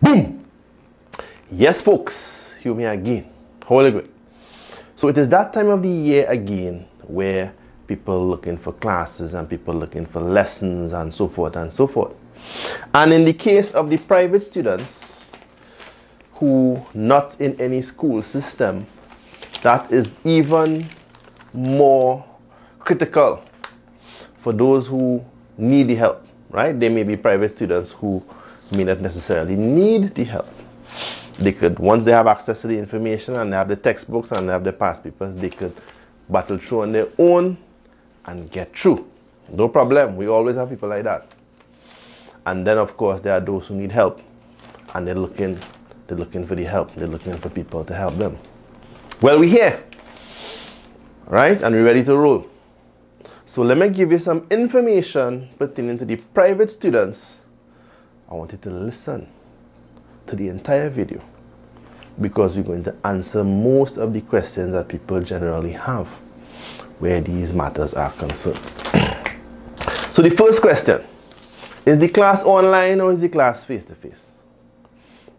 Boom! Yes, folks, Hume here again. Holy good. So it is that time of the year again where people looking for classes and people looking for lessons and so forth and so forth. And in the case of the private students who not in any school system, that is even more critical for those who need the help, right? They may be private students who may not necessarily need the help. They could, once they have access to the information and they have the textbooks and they have the past papers, they could battle through on their own and get through. No problem. We always have people like that. And then of course there are those who need help and they're looking for the help. They're looking for people to help them. Well, we're here, right? And we're ready to roll. So let me give you some information pertaining to the private students. I want you to listen to the entire video because we're going to answer most of the questions that people generally have where these matters are concerned. So the first question, is the class online or is the class face-to-face?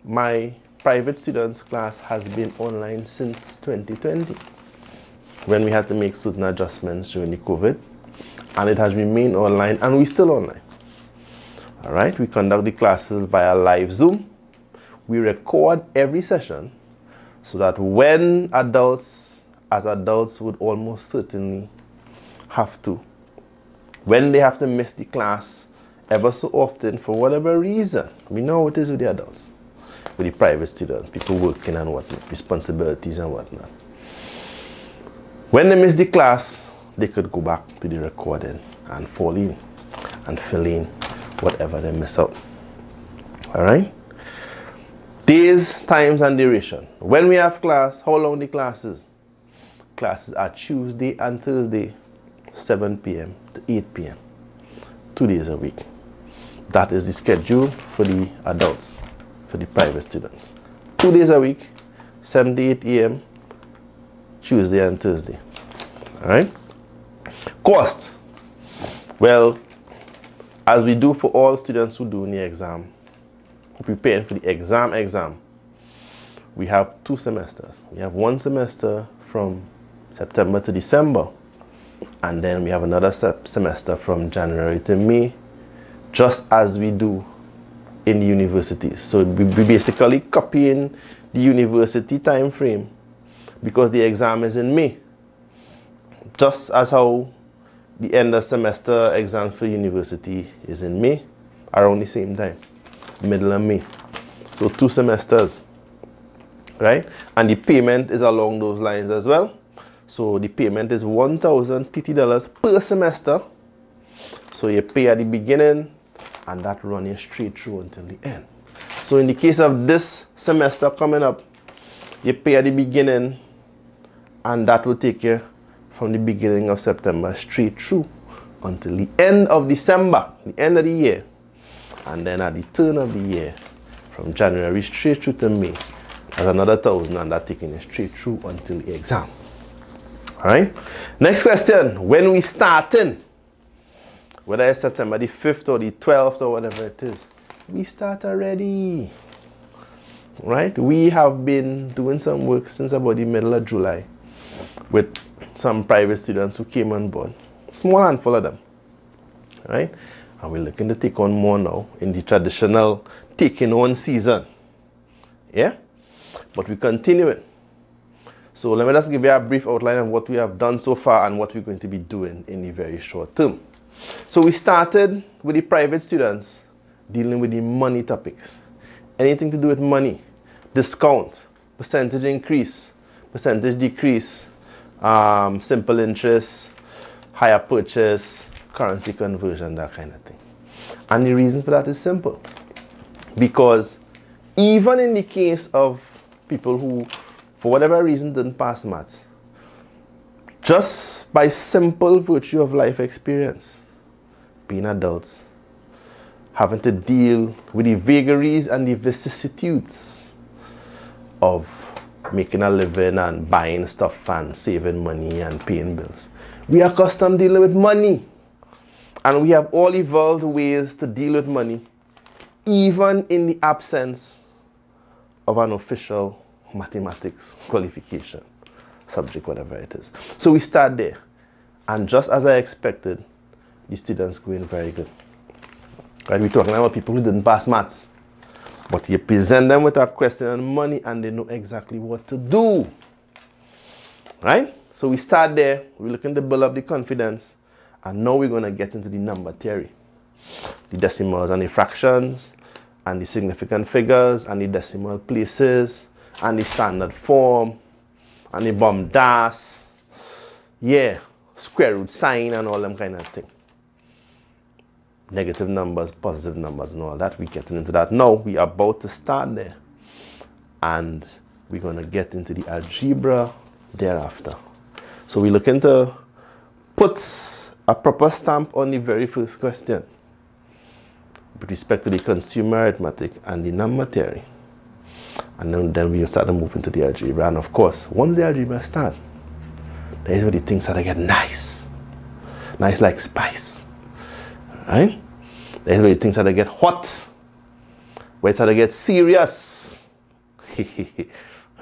My private students class has been online since 2020 when we had to make certain adjustments during the COVID, and it has remained online and we're still online. All right, we conduct the classes via live Zoom. We record every session so that when adults would almost certainly have to, when they have to miss the class ever so often for whatever reason, we know how it is with the adults, with the private students, people working and whatnot, responsibilities and whatnot. When they miss the class, they could go back to the recording and fall in and fill in whatever they miss out. All right? Days, times, and duration. When we have class, how long the classes? Classes are Tuesday and Thursday, 7 p.m. to 8 p.m. 2 days a week. That is the schedule for the adults, for the private students. 2 days a week, 7 to 8 a.m., Tuesday and Thursday. All right? Cost. Well, as we do for all students who do the exam, who preparing for the exam, we have 2 semesters. We have 1 semester from September to December, and then we have another semester from January to May, just as we do in the universities. So we basically copying the university time frame because the exam is in May, just as how the end of semester exam for university is in May, around the same time, middle of May. So 2 semesters, right? And the payment is along those lines as well. So the payment is $1,030 per semester. So you pay at the beginning and that running straight through until the end. So in the case of this semester coming up, you pay at the beginning and that will take you from the beginning of September straight through until the end of December, the end of the year. And then at the turn of the year, from January straight through to May, there's another 1,000 and that taking you straight through until the exam. All right. Next question, when we starting, whether it's September the 5th or the 12th or whatever it is, we start already, right? We have been doing some work since about the middle of July with some private students who came on board, small handful of them, right? And we're looking to take on more now in the traditional taking on season, yeah? But we continue it. So let me just give you a brief outline of what we have done so far and what we're going to be doing in the very short term. So we started with the private students dealing with the money topics. Anything to do with money, discount, percentage increase, percentage decrease, simple interest, higher purchase, currency conversion, that kind of thing. And the reason for that is simple. Because even in the case of people who, for whatever reason, didn't pass maths, just by simple virtue of life experience, being adults, having to deal with the vagaries and the vicissitudes of making a living and buying stuff and saving money and paying bills. We are accustomed dealing with money. And we have all evolved ways to deal with money, even in the absence of an official mathematics qualification subject, whatever it is. So we start there, and just as I expected, the students go in very good. Right? We're talking about people who didn't pass maths, but you present them with a question on money and they know exactly what to do. Right? So we start there, we're looking to build up the confidence, and now we're going to get into the number theory. The decimals and the fractions, and the significant figures, and the decimal places, and the standard form, and the bomb dash, yeah, square root sign, and all them kind of thing. Negative numbers, positive numbers, and all that. We're getting into that now. We're about to start there, and we're going to get into the algebra thereafter. So we're looking to put a proper stamp on the very first question with respect to the consumer arithmetic and the number theory. And then we'll start to move into the algebra. And of course, once the algebra starts, there's where the things start to get nice. Nice like spice. Right? There's where the things start to get hot. Where it start to get serious.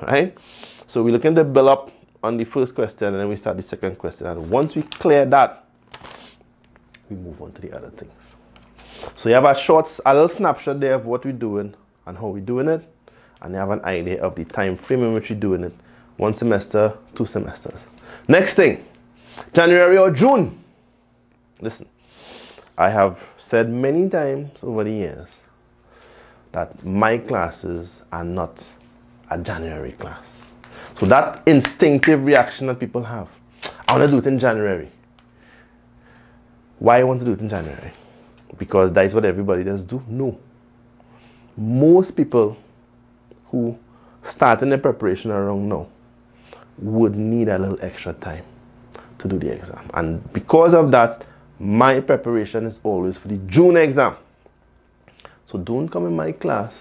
Right? So we're looking to build up on the first question, and then we start the second question. And once we clear that, we move on to the other things. So you have a little snapshot there of what we're doing and how we're doing it, and you have an idea of the time frame in which we're doing it. 1 semester, 2 semesters. Next thing, January or June. Listen, I have said many times over the years that my classes are not a January class. So that instinctive reaction that people have, I want to do it in January. Why I want to do it in January? Because that is what everybody does do? No. Most people who start in the preparation around now would need a little extra time to do the exam. And because of that, my preparation is always for the June exam. So don't come in my class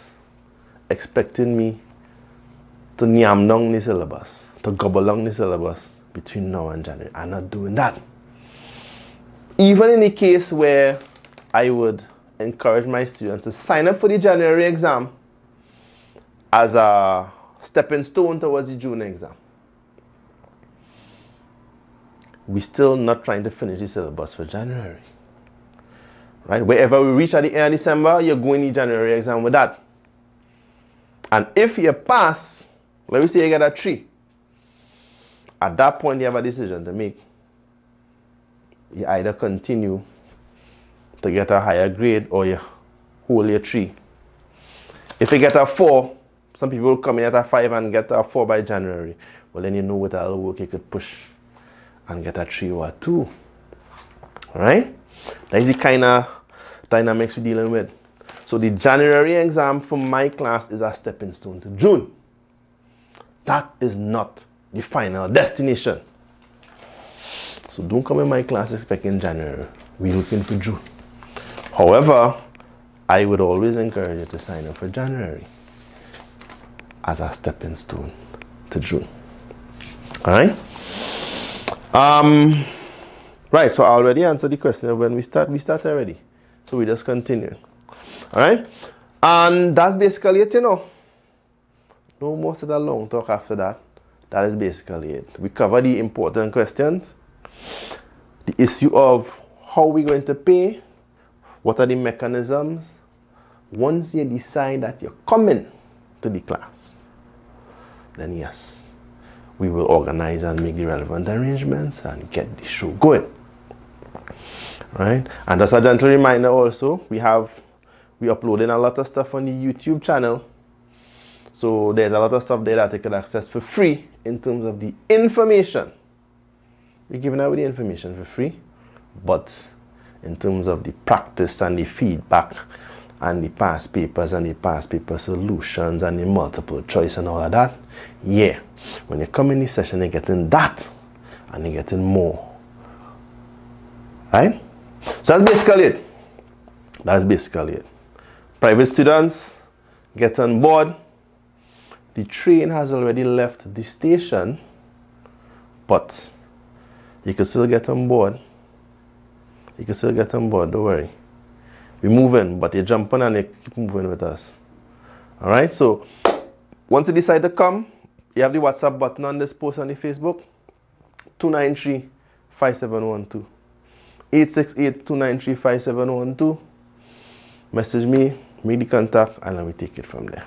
expecting me to nyam down the syllabus, to gobble down the syllabus between now and January. I'm not doing that. Even in the case where I would encourage my students to sign up for the January exam as a stepping stone towards the June exam, we're still not trying to finish the syllabus for January. Right? Wherever we reach at the end of December, you're going to the January exam with that. And if you pass, let me say you get a 3. At that point, you have a decision to make. You either continue to get a higher grade or you hold your 3. If you get a 4, some people will come in at a 5 and get a 4 by January. Well, then you know with a little work you could push and get a 3 or a 2. Alright? That is the kind of dynamics we're dealing with. So the January exam for my class is a stepping stone to June. That is not the final destination. So don't come in my class expecting January. We're looking for June. However, I would always encourage you to sign up for January as a stepping stone to June. Alright? Right, so I already answered the question of when we start already. So we just continue. Alright? And that's basically it, you know. No more of a long talk after that. That is basically it. We cover the important questions. The issue of how we're going to pay. What are the mechanisms? Once you decide that you're coming to the class, then yes, we will organize and make the relevant arrangements and get the show going. Right? And as a gentle reminder also, we're uploading a lot of stuff on the YouTube channel. So there's a lot of stuff there that you can access for free in terms of the information. We're giving away the information for free, but in terms of the practice and the feedback and the past papers and the past paper solutions and the multiple choice and all of that, yeah, when you come in this session, you're getting that and you're getting more. Right? So that's basically it. That's basically it. Private students, get on board. The train has already left the station, but you can still get on board. You can still get on board, don't worry. We're moving, but you jump on and you keep moving with us. Alright, so Once you decide to come, you have the WhatsApp button on this post on the Facebook. 293-5712. 868-293-5712. Message me, make the contact, and let me take it from there.